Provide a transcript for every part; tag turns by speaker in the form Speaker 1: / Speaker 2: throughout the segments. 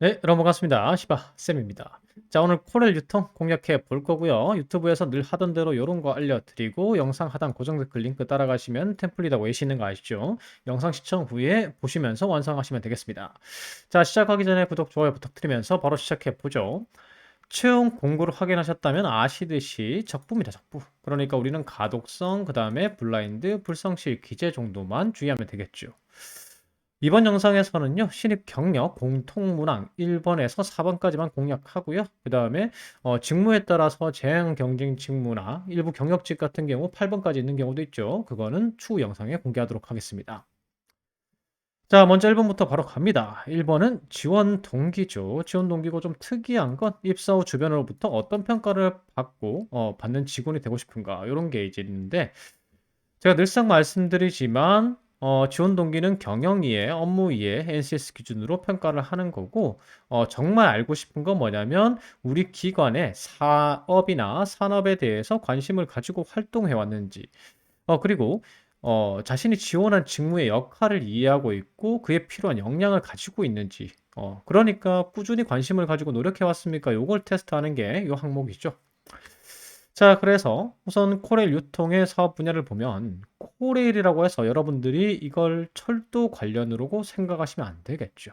Speaker 1: 네, 여러분 반갑습니다. 시바쌤입니다. 자, 오늘 코렐 유통 공략해 볼 거고요. 유튜브에서 늘 하던 대로 요런 거 알려드리고 영상 하단 고정 댓글 링크 따라가시면 템플릿하고 외시 있는 거 아시죠? 영상 시청 후에 보시면서 완성하시면 되겠습니다. 자, 시작하기 전에 구독, 좋아요 부탁드리면서 바로 시작해 보죠. 채용 공고를 확인하셨다면 아시듯이 적부입니다, 적부. 그러니까 우리는 가독성, 그 다음에 블라인드, 불성실 기재 정도만 주의하면 되겠죠. 이번 영상에서는요, 신입 경력 공통문항 1번에서 4번까지만 공략하고요. 그 다음에 직무에 따라서 제한 경쟁 직무나 일부 경력직 같은 경우 8번까지 있는 경우도 있죠. 그거는 추후 영상에 공개하도록 하겠습니다. 자, 먼저 1번부터 바로 갑니다. 1번은 지원 동기죠. 지원 동기고 좀 특이한 건 입사 후 주변으로부터 어떤 평가를 받고 받는 직원이 되고 싶은가 이런 게 이제 있는데 제가 늘상 말씀드리지만 지원 동기는 경영 이해, 업무 이해, NCS 기준으로 평가를 하는 거고 정말 알고 싶은 건 뭐냐면 우리 기관의 사업이나 산업에 대해서 관심을 가지고 활동해 왔는지 그리고 자신이 지원한 직무의 역할을 이해하고 있고 그에 필요한 역량을 가지고 있는지 그러니까 꾸준히 관심을 가지고 노력해 왔습니까? 요걸 테스트하는 게 요 항목이죠. 자, 그래서 우선 코레일 유통의 사업 분야를 보면 코레일이라고 해서 여러분들이 이걸 철도 관련으로 생각하시면 안 되겠죠.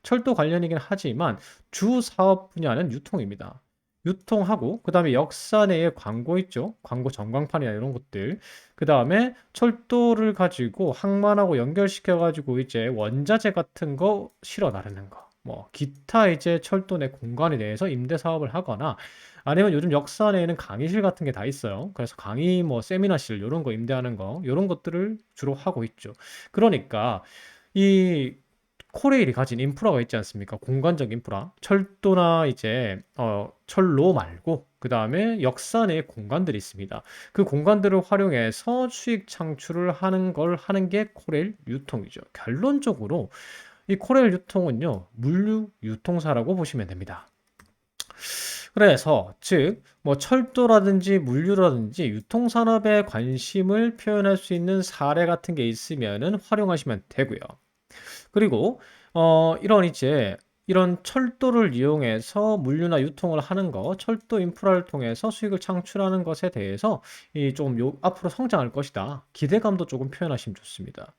Speaker 1: 철도 관련이긴 하지만 주 사업 분야는 유통입니다. 유통하고 그다음에 역사 내에 광고 있죠. 광고 전광판이나 이런 것들. 그다음에 철도를 가지고 항만하고 연결시켜 가지고 이제 원자재 같은 거 실어 나르는 거. 뭐 기타 이제 철도 내 공간에 대해서 임대 사업을 하거나 아니면 요즘 역사 내에는 강의실 같은 게 다 있어요. 그래서 강의 뭐 세미나실 요런 거 임대하는 거 요런 것들을 주로 하고 있죠. 그러니까 이 코레일이 가진 인프라가 있지 않습니까? 공간적 인프라. 철도나 이제 철로 말고 그다음에 역사 내에 공간들이 있습니다. 그 공간들을 활용해서 수익 창출을 하는 걸 하는 게 코레일 유통이죠. 결론적으로 이 코레일 유통은요. 물류 유통사라고 보시면 됩니다. 그래서 즉 뭐 철도라든지 물류라든지 유통산업에 관심을 표현할 수 있는 사례 같은 게 있으면은 활용하시면 되고요. 그리고 이런 이제 이런 철도를 이용해서 물류나 유통을 하는 거, 철도 인프라를 통해서 수익을 창출하는 것에 대해서 이 좀 앞으로 성장할 것이다. 기대감도 조금 표현하시면 좋습니다.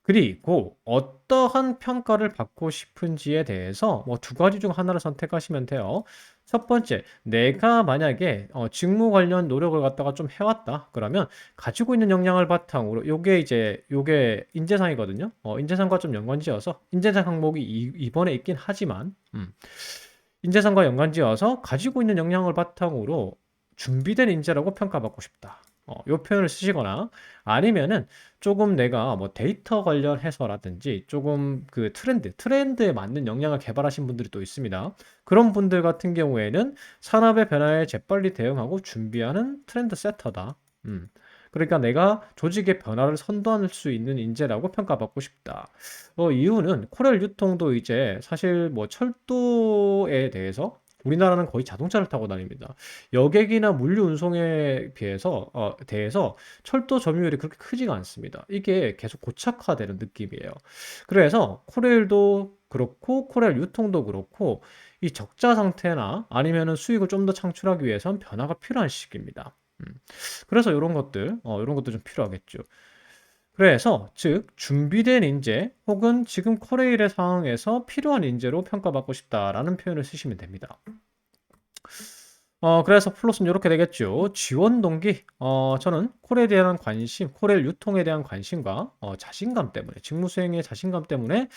Speaker 1: 그리고 어떠한 평가를 받고 싶은지에 대해서 뭐 두 가지 중 하나를 선택하시면 돼요. 첫 번째, 내가 만약에 직무 관련 노력을 갖다가 좀 해왔다. 그러면 가지고 있는 역량을 바탕으로 요게 이제 요게 인재상이거든요. 인재상과 좀 연관지어서 인재상 항목이 이번에 있긴 하지만 인재상과 연관지어서 가지고 있는 역량을 바탕으로 준비된 인재라고 평가받고 싶다. 요 표현을 쓰시거나 아니면은 조금 내가 뭐 데이터 관련해서라든지 조금 그 트렌드에 맞는 역량을 개발하신 분들이 또 있습니다. 그런 분들 같은 경우에는 산업의 변화에 재빨리 대응하고 준비하는 트렌드 세터다. 그러니까 내가 조직의 변화를 선도할 수 있는 인재라고 평가받고 싶다. 이유는 코렐 유통도 이제 사실 뭐 철도에 대해서 우리나라는 거의 자동차를 타고 다닙니다. 여객이나 물류 운송에 대해서 철도 점유율이 그렇게 크지가 않습니다. 이게 계속 고착화되는 느낌이에요. 그래서 코렐도 그렇고 코렐 유통도 그렇고 이 적자 상태나 아니면은 수익을 좀 더 창출하기 위해선 변화가 필요한 시기입니다. 음. 그래서 이런 것도 좀 필요하겠죠. 그래서 즉 준비된 인재 혹은 지금 코레일의 상황에서 필요한 인재로 평가받고 싶다라는 표현을 쓰시면 됩니다. 그래서 플러스는 이렇게 되겠죠. 지원 동기. 저는 콜에 대한 관심, 콜의 유통에 대한 관심과 자신감 때문에, 직무 수행의 자신감 때문에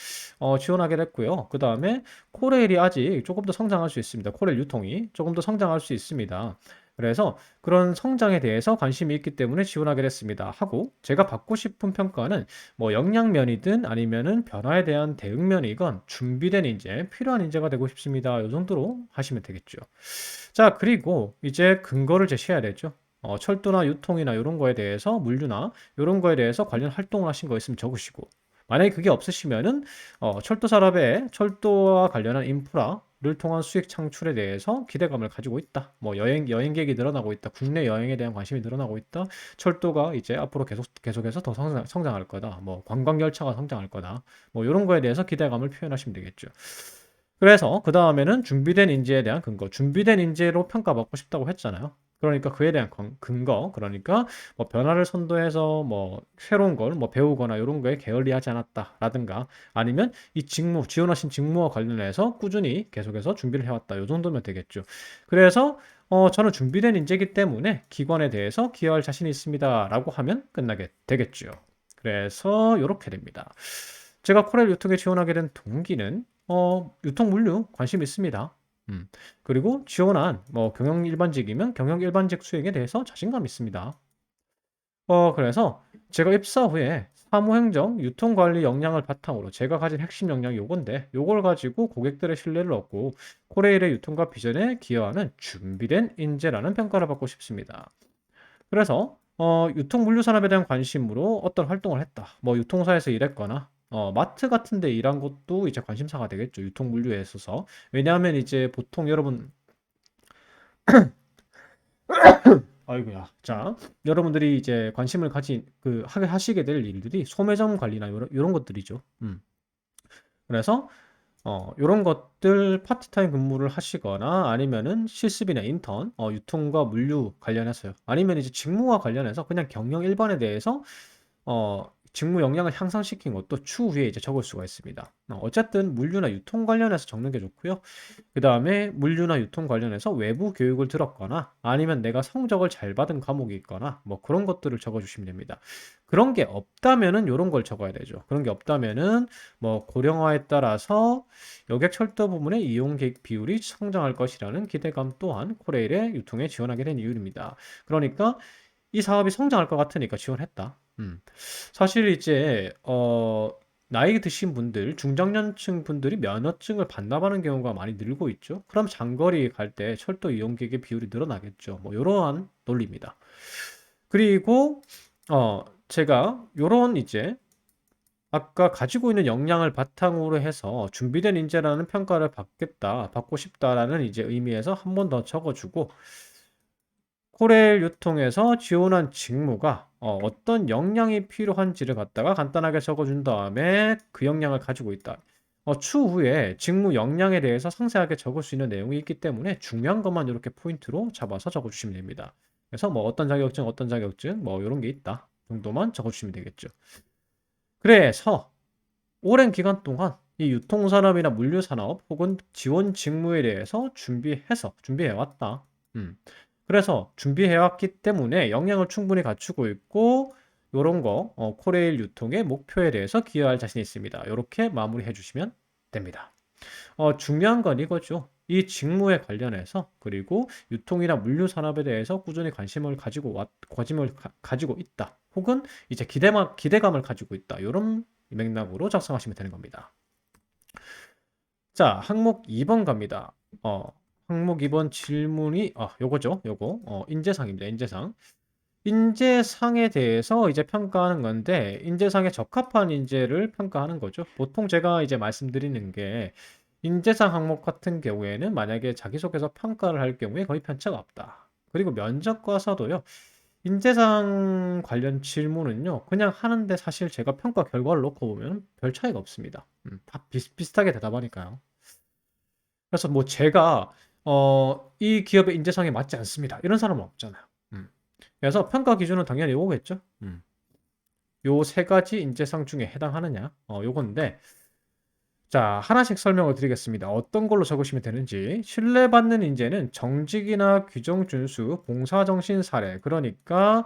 Speaker 1: 지원하게 됐고요. 그 다음에 코레일이 아직 조금 더 성장할 수 있습니다. 코레일 유통이 조금 더 성장할 수 있습니다. 그래서 그런 성장에 대해서 관심이 있기 때문에 지원하게 됐습니다. 하고 제가 받고 싶은 평가는 뭐 역량면이든 아니면은 변화에 대한 대응면이건 준비된 인재, 필요한 인재가 되고 싶습니다. 이 정도로 하시면 되겠죠. 자, 그리고 이제 근거를 제시해야 되죠. 철도나 유통이나 이런 거에 대해서 물류나 이런 거에 대해서 관련 활동을 하신 거 있으면 적으시고 만약에 그게 없으시면은 철도 산업에 철도와 관련한 인프라를 통한 수익 창출에 대해서 기대감을 가지고 있다. 뭐 여행객이 늘어나고 있다. 국내 여행에 대한 관심이 늘어나고 있다. 철도가 이제 앞으로 계속해서 더 성장할 거다. 뭐 관광 열차가 성장할 거다. 뭐 이런 거에 대해서 기대감을 표현하시면 되겠죠. 그래서 그 다음에는 준비된 인재에 대한 근거, 준비된 인재로 평가받고 싶다고 했잖아요. 그러니까 그에 대한 근거, 그러니까 뭐 변화를 선도해서 뭐 새로운 걸 뭐 배우거나 이런 거에 게을리하지 않았다라든가 아니면 이 직무, 지원하신 직무와 관련해서 꾸준히 계속해서 준비를 해왔다. 이 정도면 되겠죠. 그래서 저는 준비된 인재이기 때문에 기관에 대해서 기여할 자신이 있습니다라고 하면 끝나게 되겠죠. 그래서 이렇게 됩니다. 제가 코렐 유통에 지원하게 된 동기는 유통 물류 관심 있습니다. 음. 그리고 지원한 뭐 경영 일반직이면 경영 일반직 수행에 대해서 자신감 있습니다. 그래서 제가 입사 후에 사무행정, 유통관리 역량을 바탕으로 제가 가진 핵심 역량이 요건데 요걸 가지고 고객들의 신뢰를 얻고 코레일의 유통과 비전에 기여하는 준비된 인재라는 평가를 받고 싶습니다. 그래서 유통 물류 산업에 대한 관심으로 어떤 활동을 했다. 뭐 유통사에서 일했거나 마트 같은 데 일한 것도 이제 관심사가 되겠죠. 유통 물류에 있어서. 왜냐하면 이제 보통 여러분 아이고야. 자, 여러분들이 이제 관심을 하시게 될 일들이 소매점 관리나 요런 것들이죠. 그래서 요런 것들 파트타임 근무를 하시거나 아니면은 실습이나 인턴, 유통과 물류 관련해서요. 아니면 이제 직무와 관련해서 그냥 경영 일반에 대해서 직무 역량을 향상시킨 것도 추후에 이제 적을 수가 있습니다. 어쨌든 물류나 유통 관련해서 적는 게 좋고요. 그 다음에 물류나 유통 관련해서 외부 교육을 들었거나 아니면 내가 성적을 잘 받은 과목이 있거나 뭐 그런 것들을 적어주시면 됩니다. 그런 게 없다면은 이런 걸 적어야 되죠. 그런 게 없다면은 뭐 고령화에 따라서 여객 철도 부문의 이용객 비율이 성장할 것이라는 기대감 또한 코레일의 유통에 지원하게 된 이유입니다. 그러니까 이 사업이 성장할 것 같으니까 지원했다. 사실 이제 나이 드신 분들, 중장년층 분들이 면허증을 반납하는 경우가 많이 늘고 있죠. 그럼 장거리 갈 때 철도 이용객의 비율이 늘어나겠죠. 뭐 이러한 논리입니다. 그리고 제가 요런 이제 아까 가지고 있는 역량을 바탕으로 해서 준비된 인재라는 평가를 받고 싶다라는 이제 의미에서 한 번 더 적어주고 코레일 유통에서 지원한 직무가 어떤 역량이 필요한지를 갖다가 간단하게 적어준 다음에 그 역량을 가지고 있다. 추후에 직무 역량에 대해서 상세하게 적을 수 있는 내용이 있기 때문에 중요한 것만 이렇게 포인트로 잡아서 적어주시면 됩니다. 그래서 뭐 어떤 자격증, 뭐 이런 게 있다 정도만 적어주시면 되겠죠. 그래서 오랜 기간 동안 이 유통산업이나 물류산업 혹은 지원 직무에 대해서 준비해왔다. 그래서 준비해왔기 때문에 역량을 충분히 갖추고 있고 요런 거 코레일 유통의 목표에 대해서 기여할 자신이 있습니다. 이렇게 마무리해 주시면 됩니다. 중요한 건 이거죠. 이 직무에 관련해서 그리고 유통이나 물류 산업에 대해서 꾸준히 관심을 가지고 있다. 혹은 이제 기대감을 가지고 있다. 이런 맥락으로 작성하시면 되는 겁니다. 자, 항목 2번 갑니다. 항목 2번 질문이 요거죠. 요거 인재상입니다. 인재상. 인재상에 대해서 이제 평가하는 건데 인재상에 적합한 인재를 평가하는 거죠. 보통 제가 이제 말씀드리는 게 인재상 항목 같은 경우에는 만약에 자기소개서 평가를 할 경우에 거의 편차가 없다. 그리고 면접과서도요. 인재상 관련 질문은요. 그냥 하는데 사실 제가 평가 결과를 놓고 보면 별 차이가 없습니다. 다 비슷하게 대답하니까요. 그래서 뭐 제가 이 기업의 인재상에 맞지 않습니다. 이런 사람은 없잖아요. 그래서 평가 기준은 당연히 오겠죠. 요 세 가지 인재상 중에 해당하느냐? 요건데 자, 하나씩 설명을 드리겠습니다. 어떤 걸로 적으시면 되는지. 신뢰받는 인재는 정직이나 규정 준수, 봉사정신 사례. 그러니까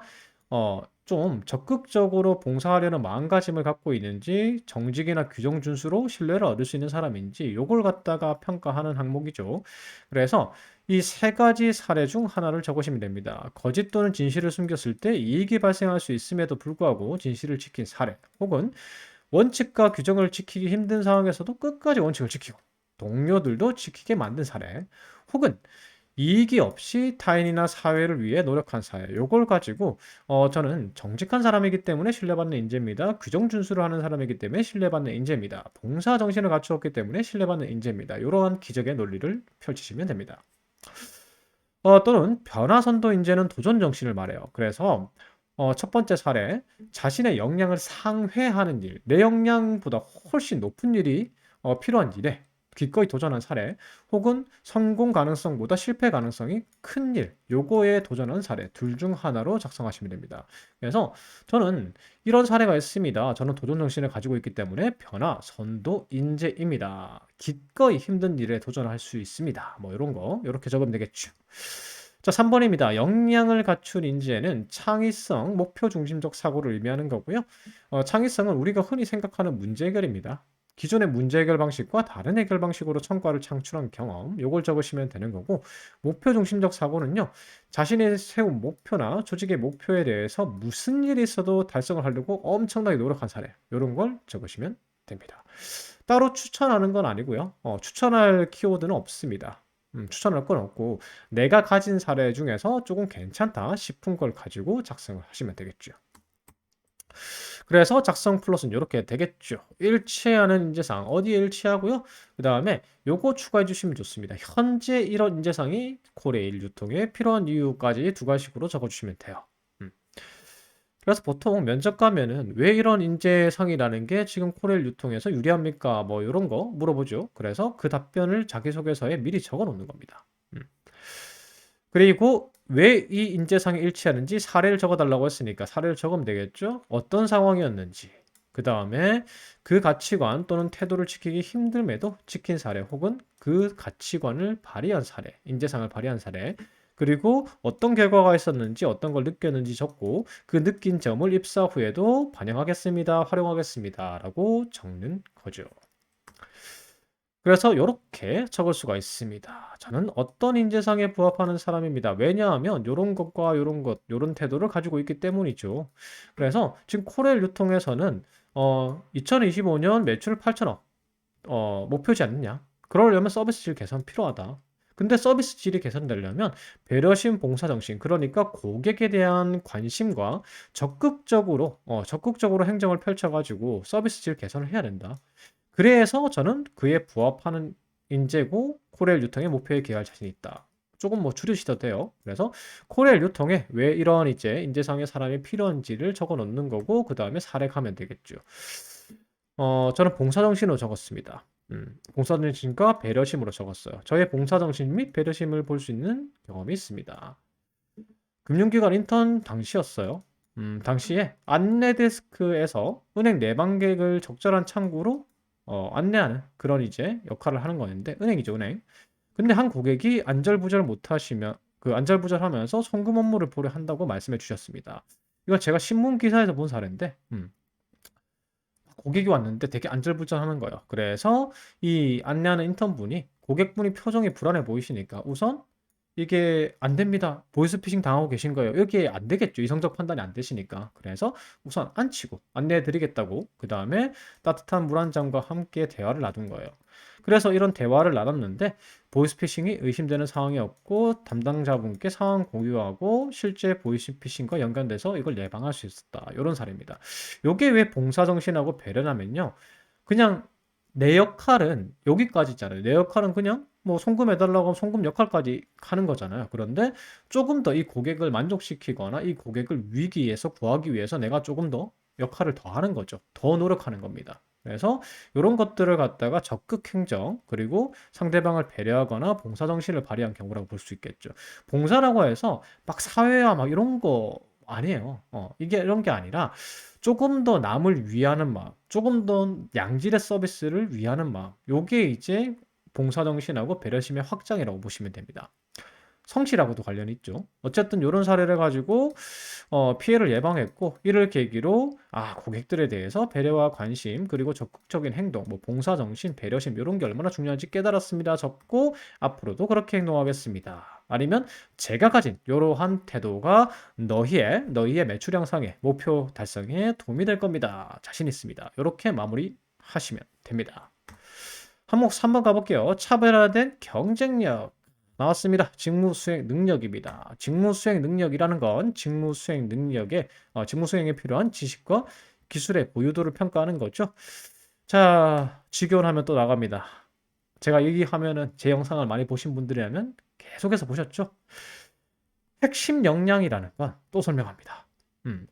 Speaker 1: 좀 적극적으로 봉사하려는 마음가짐을 갖고 있는지, 정직이나 규정 준수로 신뢰를 얻을 수 있는 사람인지, 요걸 갖다가 평가하는 항목이죠. 그래서 이 세 가지 사례 중 하나를 적으시면 됩니다. 거짓 또는 진실을 숨겼을 때 이익이 발생할 수 있음에도 불구하고 진실을 지킨 사례, 혹은 원칙과 규정을 지키기 힘든 상황에서도 끝까지 원칙을 지키고 동료들도 지키게 만든 사례, 혹은 이익이 없이 타인이나 사회를 위해 노력한 사례. 요걸 가지고 저는 정직한 사람이기 때문에 신뢰받는 인재입니다. 규정 준수를 하는 사람이기 때문에 신뢰받는 인재입니다. 봉사 정신을 갖추었기 때문에 신뢰받는 인재입니다. 이러한 기적의 논리를 펼치시면 됩니다. 또는 변화 선도 인재는 도전 정신을 말해요. 그래서 첫 번째 사례, 자신의 역량을 상회하는 일, 내 역량보다 훨씬 높은 일이 필요한 일에 기꺼이 도전한 사례, 혹은 성공 가능성보다 실패 가능성이 큰 일, 요거에 도전한 사례 둘 중 하나로 작성하시면 됩니다. 그래서 저는 이런 사례가 있습니다. 저는 도전 정신을 가지고 있기 때문에 변화, 선도, 인재입니다. 기꺼이 힘든 일에 도전할 수 있습니다. 뭐 이런 거 이렇게 적으면 되겠죠. 자, 3번입니다. 역량을 갖춘 인재는 창의성, 목표 중심적 사고를 의미하는 거고요. 창의성은 우리가 흔히 생각하는 문제 해결입니다. 기존의 문제 해결 방식과 다른 해결 방식으로 성과를 창출한 경험, 요걸 적으시면 되는 거고, 목표 중심적 사고는요, 자신이 세운 목표나 조직의 목표에 대해서 무슨 일이 있어도 달성을 하려고 엄청나게 노력한 사례, 요런 걸 적으시면 됩니다. 따로 추천하는 건 아니고요. 추천할 키워드는 없습니다. 추천할 건 없고, 내가 가진 사례 중에서 조금 괜찮다 싶은 걸 가지고 작성을 하시면 되겠죠. 그래서 작성 플러스는 이렇게 되겠죠. 일치하는 인재상 어디에 일치하고요. 그 다음에 요거 추가해 주시면 좋습니다. 현재 이런 인재상이 코레일 유통에 필요한 이유까지 두 가지식으로 적어주시면 돼요. 그래서 보통 면접 가면은 왜 이런 인재상이라는 게 지금 코레일 유통에서 유리합니까? 뭐 이런 거 물어보죠. 그래서 그 답변을 자기소개서에 미리 적어 놓는 겁니다. 그리고 왜 이 인재상에 일치하는지 사례를 적어달라고 했으니까 사례를 적으면 되겠죠? 어떤 상황이었는지, 그 다음에 그 가치관 또는 태도를 지키기 힘듦에도 지킨 사례, 혹은 그 가치관을 발휘한 사례, 인재상을 발휘한 사례, 그리고 어떤 결과가 있었는지, 어떤 걸 느꼈는지 적고, 그 느낀 점을 입사 후에도 반영하겠습니다, 활용하겠습니다 라고 적는 거죠. 그래서 이렇게 적을 수가 있습니다. 저는 어떤 인재상에 부합하는 사람입니다. 왜냐하면 이런 것과 이런 것, 이런 태도를 가지고 있기 때문이죠. 그래서 지금 코렐 유통에서는 2025년 매출 8천억 목표지 않느냐? 그러려면 서비스 질 개선 필요하다. 근데 서비스 질이 개선되려면 배려심, 봉사정신, 그러니까 고객에 대한 관심과 적극적으로 행정을 펼쳐가지고 서비스 질 개선을 해야 된다. 그래서 저는 그에 부합하는 인재고 코렐 유통의 목표에 기여할 자신이 있다. 조금 뭐 줄이셔도 돼요. 그래서 코렐 유통에 왜 이런 이제 인재상의 사람이 필요한지를 적어 놓는 거고, 그 다음에 사례 가면 되겠죠. 저는 봉사정신으로 적었습니다. 봉사정신과 배려심으로 적었어요. 저의 봉사정신 및 배려심을 볼 수 있는 경험이 있습니다. 금융기관 인턴 당시였어요. 당시에 안내 데스크에서 은행 내방객을 적절한 창구로 안내하는 그런 이제 역할을 하는 거였는데, 은행이죠, 은행. 근데 한 고객이 안절부절 못하시면 그 안절부절하면서 송금 업무를 보려 한다고 말씀해 주셨습니다. 이건 제가 신문 기사에서 본 사례인데, 고객이 왔는데 되게 안절부절하는 거예요. 그래서 이 안내하는 인턴분이 고객분이 표정이 불안해 보이시니까 우선 이게 안 됩니다. 보이스피싱 당하고 계신 거예요. 이게 안 되겠죠. 이성적 판단이 안 되시니까. 그래서 우선 안 치고 안내해 드리겠다고 그 다음에 따뜻한 물 한 잔과 함께 대화를 나눈 거예요. 그래서 이런 대화를 나눴는데 보이스피싱이 의심되는 상황이었고, 담당자분께 상황 공유하고 실제 보이스피싱과 연관돼서 이걸 예방할 수 있었다. 이런 사례입니다. 요게 왜 봉사정신하고 배려냐면요. 그냥 내 역할은 여기까지잖아요. 내 역할은 그냥 뭐 송금해달라고 하면 송금 역할까지 하는 거잖아요. 그런데 조금 더 이 고객을 만족시키거나 이 고객을 위기에서 구하기 위해서 내가 조금 더 역할을 더 하는 거죠. 더 노력하는 겁니다. 그래서 이런 것들을 갖다가 적극 행정, 그리고 상대방을 배려하거나 봉사정신을 발휘한 경우라고 볼 수 있겠죠. 봉사라고 해서 막 사회화 막 이런 거 아니에요. 이게 이런 게 아니라 조금 더 남을 위하는 마음, 조금 더 양질의 서비스를 위하는 마음. 요게 이제 봉사정신하고 배려심의 확장이라고 보시면 됩니다. 성실하고도 관련이 있죠. 어쨌든 이런 사례를 가지고 피해를 예방했고, 이를 계기로 고객들에 대해서 배려와 관심, 그리고 적극적인 행동, 뭐 봉사정신, 배려심 이런 게 얼마나 중요한지 깨달았습니다. 적고 앞으로도 그렇게 행동하겠습니다. 아니면 제가 가진 이러한 태도가 너희의 매출 향상에, 목표 달성에 도움이 될 겁니다. 자신 있습니다. 이렇게 마무리하시면 됩니다. 항목 3번 가볼게요. 차별화된 경쟁력. 나왔습니다. 직무 수행 능력입니다. 직무 수행 능력이라는 건 직무 수행에 필요한 지식과 기술의 보유도를 평가하는 거죠. 자, 직원하면 또 나갑니다. 제가 얘기하면은 제 영상을 많이 보신 분들이라면 계속해서 보셨죠? 핵심 역량이라는 건 또 설명합니다.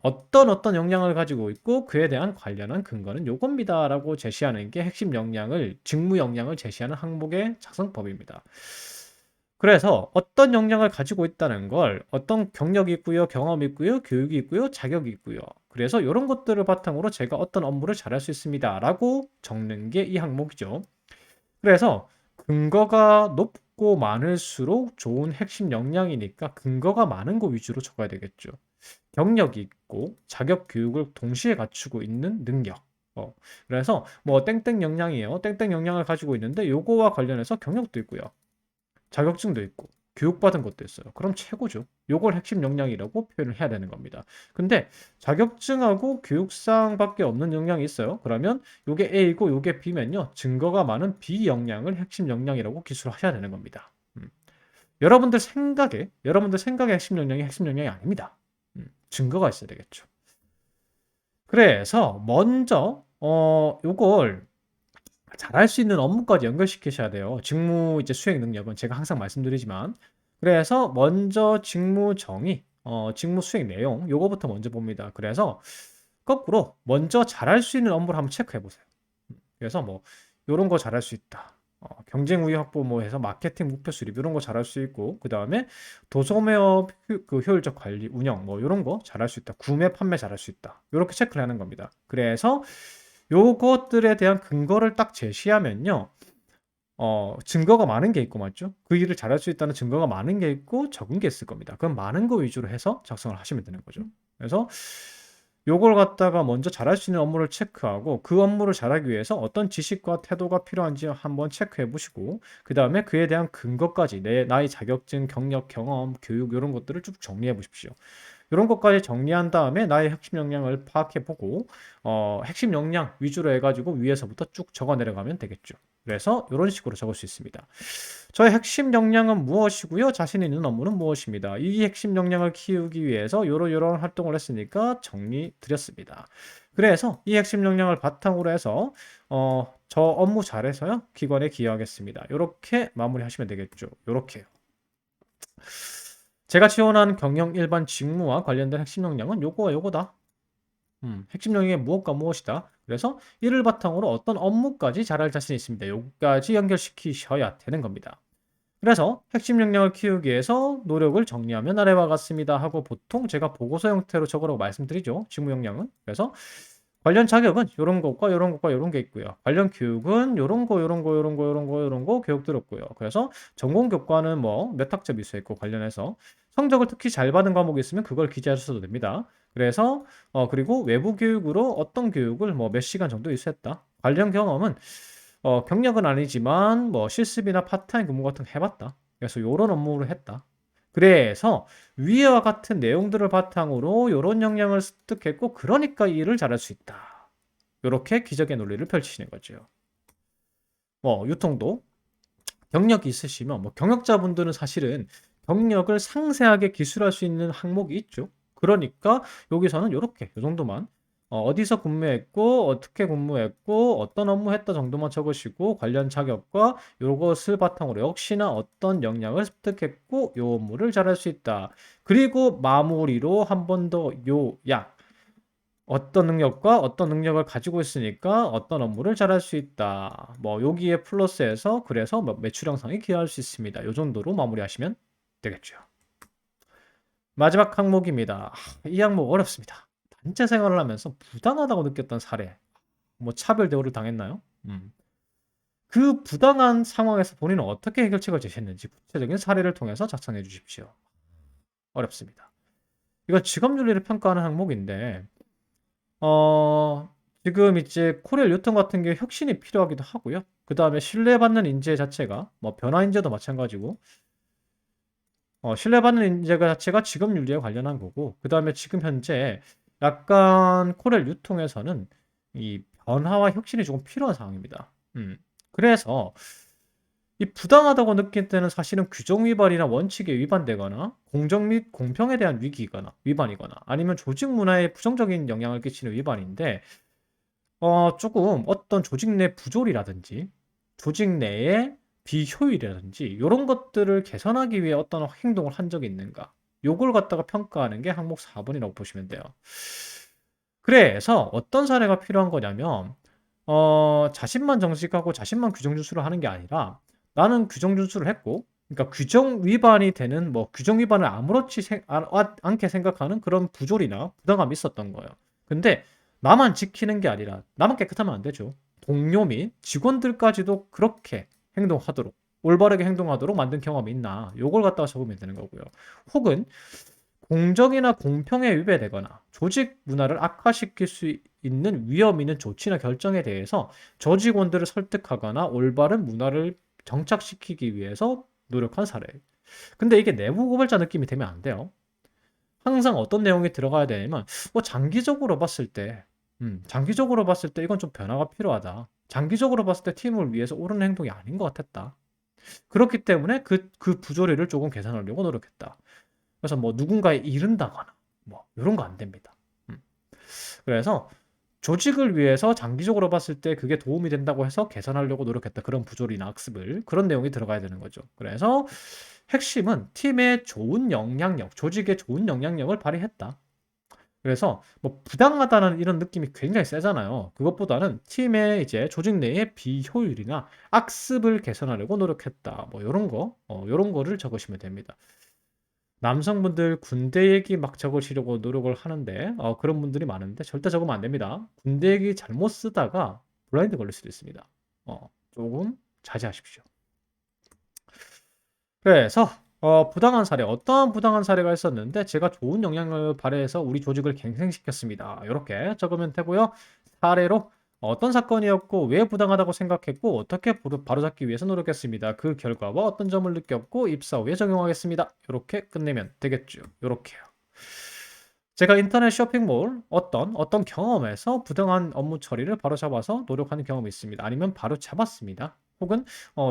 Speaker 1: 어떤 역량을 가지고 있고 그에 대한 관련한 근거는 요겁니다라고 제시하는 게 핵심 역량을 직무 역량을 제시하는 항목의 작성법입니다. 그래서 어떤 역량을 가지고 있다는 걸 어떤 경력이 있고요, 경험이 있고요, 교육이 있고요, 자격이 있고요. 그래서 이런 것들을 바탕으로 제가 어떤 업무를 잘할 수 있습니다라고 적는 게 이 항목이죠. 그래서 근거가 높고 많을수록 좋은 핵심 역량이니까 근거가 많은 거 위주로 적어야 되겠죠. 경력이 있고 자격 교육을 동시에 갖추고 있는 능력. 그래서 뭐 땡땡 역량이에요. 땡땡 역량을 가지고 있는데 요거와 관련해서 경력도 있고요. 자격증도 있고 교육받은 것도 있어요. 그럼 최고죠. 요걸 핵심 역량이라고 표현을 해야 되는 겁니다. 근데 자격증하고 교육상밖에 없는 역량이 있어요. 그러면 요게 A이고 요게 B면요. 증거가 많은 B 역량을 핵심 역량이라고 기술하셔야 되는 겁니다. 여러분들 생각의 핵심 역량이 핵심 역량이 아닙니다. 증거가 있어야 되겠죠. 그래서 먼저 요걸 잘할 수 있는 업무까지 연결시키셔야 돼요. 직무 이제 수행 능력은 제가 항상 말씀드리지만 그래서 먼저 직무 정의, 직무 수행 내용 요거부터 먼저 봅니다. 그래서 거꾸로 먼저 잘할 수 있는 업무를 한번 체크해 보세요. 그래서 뭐 요런 거 잘할 수 있다. 경쟁 우위 확보 뭐 해서 마케팅 목표 수립 이런 거 잘할 수 있고 그다음에 도소매업 그 효율적 관리 운영 뭐 요런 거 잘할 수 있다. 구매 판매 잘할 수 있다. 요렇게 체크를 하는 겁니다. 그래서 요것들에 대한 근거를 딱 제시하면요. 증거가 많은 게 있고 맞죠? 그 일을 잘할 수 있다는 증거가 많은 게 있고 적은 게 있을 겁니다. 그럼 많은 거 위주로 해서 작성을 하시면 되는 거죠. 그래서 요걸 갖다가 먼저 잘할 수 있는 업무를 체크하고 그 업무를 잘하기 위해서 어떤 지식과 태도가 필요한지 한번 체크해 보시고 그 다음에 그에 대한 근거까지 나의 자격증, 경력, 경험, 교육 이런 것들을 쭉 정리해 보십시오. 이런 것까지 정리한 다음에 나의 핵심 역량을 파악해 보고 핵심 역량 위주로 해가지고 위에서부터 쭉 적어 내려가면 되겠죠. 그래서 이런 식으로 적을 수 있습니다. 저의 핵심 역량은 무엇이고요? 자신 있는 업무는 무엇입니다. 이 핵심 역량을 키우기 위해서 이런 활동을 했으니까 정리 드렸습니다. 그래서 이 핵심 역량을 바탕으로 해서 저 업무 잘해서요 기관에 기여하겠습니다. 이렇게 마무리하시면 되겠죠. 이렇게요. 제가 지원한 경영 일반 직무와 관련된 핵심 역량은 요거와 요거다. 핵심 역량이 무엇과 무엇이다. 그래서 이를 바탕으로 어떤 업무까지 잘할 자신이 있습니다. 요까지 연결시키셔야 되는 겁니다. 그래서 핵심 역량을 키우기 위해서 노력을 정리하면 아래와 같습니다 하고 보통 제가 보고서 형태로 적으라고 말씀드리죠. 직무 역량은. 그래서 관련 자격은 요런 것과 요런 것과 요런 게 있고요. 관련 교육은 요런 거, 요런 거, 요런 거, 요런 거, 요런 거 교육 들었고요. 그래서 전공 교과는 뭐 몇 학점 있어있고 관련해서 성적을 특히 잘 받은 과목이 있으면 그걸 기재하셔도 됩니다. 그래서 그리고 외부 교육으로 어떤 교육을 뭐 몇 시간 정도 있었다. 관련 경험은 경력은 아니지만 뭐 실습이나 파트타임 근무 같은 거 해봤다. 그래서 요런 업무를 했다. 그래서 위와 같은 내용들을 바탕으로 이런 역량을 습득했고 그러니까 이 일을 잘할 수 있다. 이렇게 기적의 논리를 펼치시는 거죠. 유통도 경력이 있으시면 경력자분들은 사실은 경력을 상세하게 기술할 수 있는 항목이 있죠. 그러니까 여기서는 이렇게 이 정도만 어디서 근무했고 어떻게 근무했고 어떤 업무 했다 정도만 적으시고 관련 자격과 요것을 바탕으로 역시나 어떤 역량을 습득했고 요 업무를 잘할 수 있다. 그리고 마무리로 한 번 더 요약 어떤 능력과 어떤 능력을 가지고 있으니까 어떤 업무를 잘할 수 있다. 여기에 플러스해서 그래서 매출 형성에 기여할 수 있습니다. 요 정도로 마무리하시면 되겠죠. 마지막 항목입니다. 이 항목 어렵습니다. 단체 생활을 하면서 부당하다고 느꼈던 사례. 차별 대우를 당했나요? 그 부당한 상황에서 본인은 어떻게 해결책을 제시했는지 구체적인 사례를 통해서 작성해 주십시오. 어렵습니다. 이건 직업윤리를 평가하는 항목인데 지금 이제 코리아 유통 같은 게 혁신이 필요하기도 하고요. 그 다음에 신뢰받는 인재 자체가 변화 인재도 마찬가지고 신뢰받는 인재 자체가 직업윤리에 관련한 거고 그 다음에 지금 현재 약간 코리아 유통에서는 이 변화와 혁신이 조금 필요한 상황입니다. 그래서 이 부당하다고 느낄 때는 사실은 규정 위반이나 원칙에 위반되거나 공정 및 공평에 대한 위기거나 위반이거나 아니면 조직 문화에 부정적인 영향을 끼치는 위반인데 조금 어떤 조직 내 부조리라든지 조직 내의 비효율이라든지 이런 것들을 개선하기 위해 어떤 행동을 한 적이 있는가? 요걸 갖다가 평가하는 게 항목 4번이라고 보시면 돼요. 그래서 어떤 사례가 필요한 거냐면 자신만 정직하고 자신만 규정 준수를 하는 게 아니라 나는 규정 준수를 했고 그러니까 규정 위반이 되는 뭐 규정 위반을 아무렇지 않게 생각하는 그런 부조리나 부당함이 있었던 거예요. 근데 나만 지키는 게 아니라 나만 깨끗하면 안 되죠. 동료 및 직원들까지도 그렇게 행동하도록 올바르게 행동하도록 만든 경험이 있나 요걸 갖다가 적으면 되는 거고요. 혹은 공정이나 공평에 위배되거나 조직 문화를 악화시킬 수 있는 위험 있는 조치나 결정에 대해서 조직원들을 설득하거나 올바른 문화를 정착시키기 위해서 노력한 사례. 근데 이게 내부 고발자 느낌이 되면 안 돼요. 항상 어떤 내용이 들어가야 되냐면 뭐 장기적으로 봤을 때 이건 좀 변화가 필요하다. 장기적으로 봤을 때 팀을 위해서 옳은 행동이 아닌 것 같았다. 그렇기 때문에 그 부조리를 조금 개선하려고 노력했다. 그래서 뭐 누군가에 이른다거나 뭐 이런 거 안 됩니다. 그래서 조직을 위해서 장기적으로 봤을 때 그게 도움이 된다고 해서 개선하려고 노력했다. 그런 부조리나 학습을 그런 내용이 들어가야 되는 거죠. 그래서 핵심은 팀의 좋은 영향력, 조직의 좋은 영향력을 발휘했다. 그래서 뭐 부당하다는 이런 느낌이 굉장히 세잖아요. 그것보다는 팀의 이제 조직 내의 비효율이나 악습을 개선하려고 노력했다. 뭐 요런 거, 요런 거를 적으시면 됩니다. 남성분들 군대 얘기 막 적으시려고 노력을 하는데 그런 분들이 많은데 절대 적으면 안 됩니다. 군대 얘기 잘못 쓰다가 블라인드 걸릴 수도 있습니다. 조금 자제하십시오. 그래서 부당한 사례, 어떠한 부당한 사례가 있었는데 제가 좋은 영향력을 발휘해서 우리 조직을 갱생시켰습니다. 이렇게 적으면 되고요. 사례로 어떤 사건이었고 왜 부당하다고 생각했고 어떻게 바로잡기 위해서 노력했습니다. 그 결과와 어떤 점을 느꼈고 입사 후에 적용하겠습니다. 이렇게 끝내면 되겠죠. 이렇게요. 제가 인터넷 쇼핑몰 어떤 경험에서 부당한 업무 처리를 바로잡아서 노력하는 경험이 있습니다. 아니면 바로 잡았습니다. 혹은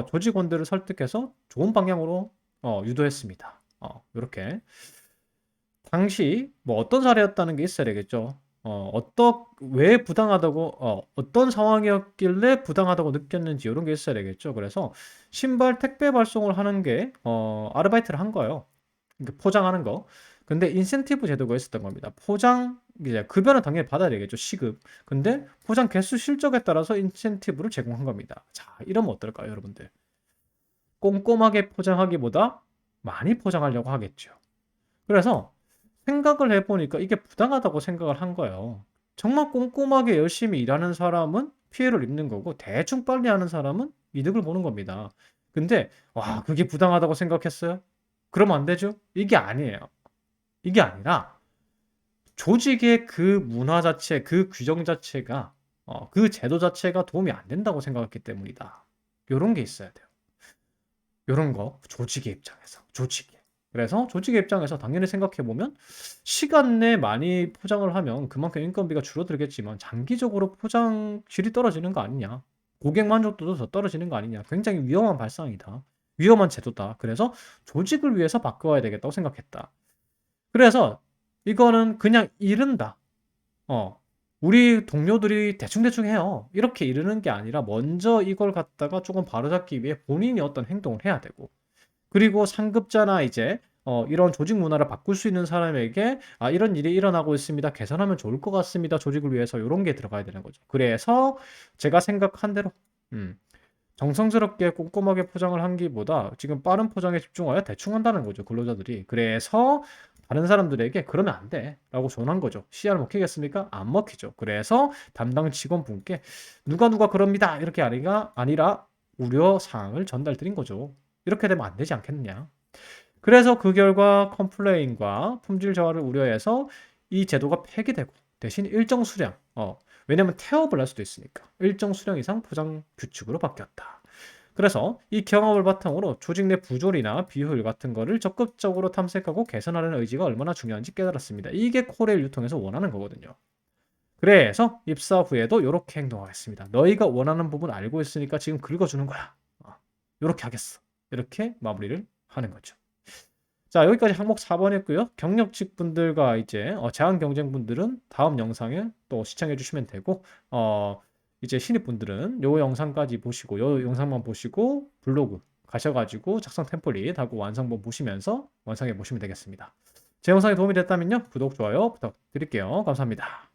Speaker 1: 조직원들을 설득해서 좋은 방향으로 유도했습니다. 이렇게 당시 뭐 어떤 사례였다는 게 있어야 되겠죠. 왜 부당하다고 어떤 상황이었길래 부당하다고 느꼈는지 이런 게 있어야 되겠죠. 그래서 신발 택배 발송을 하는 게 아르바이트를 한 거예요. 그러니까 포장하는 거. 근데 인센티브 제도가 있었던 겁니다. 포장 이제 급여는 당연히 받아야 되겠죠. 시급. 근데 포장 개수 실적에 따라서 인센티브를 제공한 겁니다. 자, 이러면 어떨까요, 여러분들? 꼼꼼하게 포장하기보다 많이 포장하려고 하겠죠. 그래서 생각을 해보니까 이게 부당하다고 생각을 한 거예요. 정말 꼼꼼하게 열심히 일하는 사람은 피해를 입는 거고 대충 빨리 하는 사람은 이득을 보는 겁니다. 근데 와, 그게 부당하다고 생각했어요? 그러면 안 되죠? 이게 아니에요. 이게 아니라 조직의 그 문화 자체, 그 규정 자체가 그 제도 자체가 도움이 안 된다고 생각했기 때문이다. 요런 게 있어야 돼요. 요런 거 조직의 입장에서 조직의. 그래서 조직의 입장에서 당연히 생각해 보면 시간 내에 많이 포장을 하면 그만큼 인건비가 줄어들겠지만 장기적으로 포장 질이 떨어지는 거 아니냐. 고객 만족도도 더 떨어지는 거 아니냐. 굉장히 위험한 발상이다. 위험한 제도다. 그래서 조직을 위해서 바꿔야 되겠다고 생각했다. 그래서 이거는 그냥 이른다. 우리 동료들이 대충대충 해요. 이렇게 이르는 게 아니라 먼저 이걸 갖다가 조금 바로잡기 위해 본인이 어떤 행동을 해야 되고 그리고 상급자나 이제 이런 조직 문화를 바꿀 수 있는 사람에게 이런 일이 일어나고 있습니다. 개선하면 좋을 것 같습니다. 조직을 위해서 이런 게 들어가야 되는 거죠. 그래서 제가 생각한 대로 정성스럽게 꼼꼼하게 포장을 한기보다 지금 빠른 포장에 집중하여 대충 한다는 거죠. 근로자들이. 그래서 다른 사람들에게 그러면 안 돼. 라고 전한 거죠. 시야를 먹히겠습니까? 안 먹히죠. 그래서 담당 직원분께 누가 그럽니다. 이렇게 아니라 우려 사항을 전달 드린 거죠. 이렇게 되면 안 되지 않겠느냐. 그래서 그 결과 컴플레인과 품질 저하를 우려해서 이 제도가 폐기되고 대신 일정 수량, 왜냐면 태업을 할 수도 있으니까 일정 수량 이상 포장 규칙으로 바뀌었다. 그래서 이 경험을 바탕으로 조직 내 부조리나 비효율 같은 거를 적극적으로 탐색하고 개선하려는 의지가 얼마나 중요한지 깨달았습니다. 이게 코레일 유통에서 원하는 거거든요. 그래서 입사 후에도 이렇게 행동하겠습니다. 너희가 원하는 부분 알고 있으니까 지금 긁어주는 거야. 이렇게 하겠어. 이렇게 마무리를 하는 거죠. 자, 여기까지 항목 4번이었고요. 경력직 분들과 이제 제한 경쟁 분들은 다음 영상에 또 시청해 주시면 되고 이제 신입 분들은 요 영상까지 보시고 요 영상만 보시고 블로그 가셔가지고 작성 템플릿 하고 완성본 보시면서 완성해 보시면 되겠습니다. 제 영상이 도움이 됐다면요. 구독, 좋아요 부탁드릴게요. 감사합니다.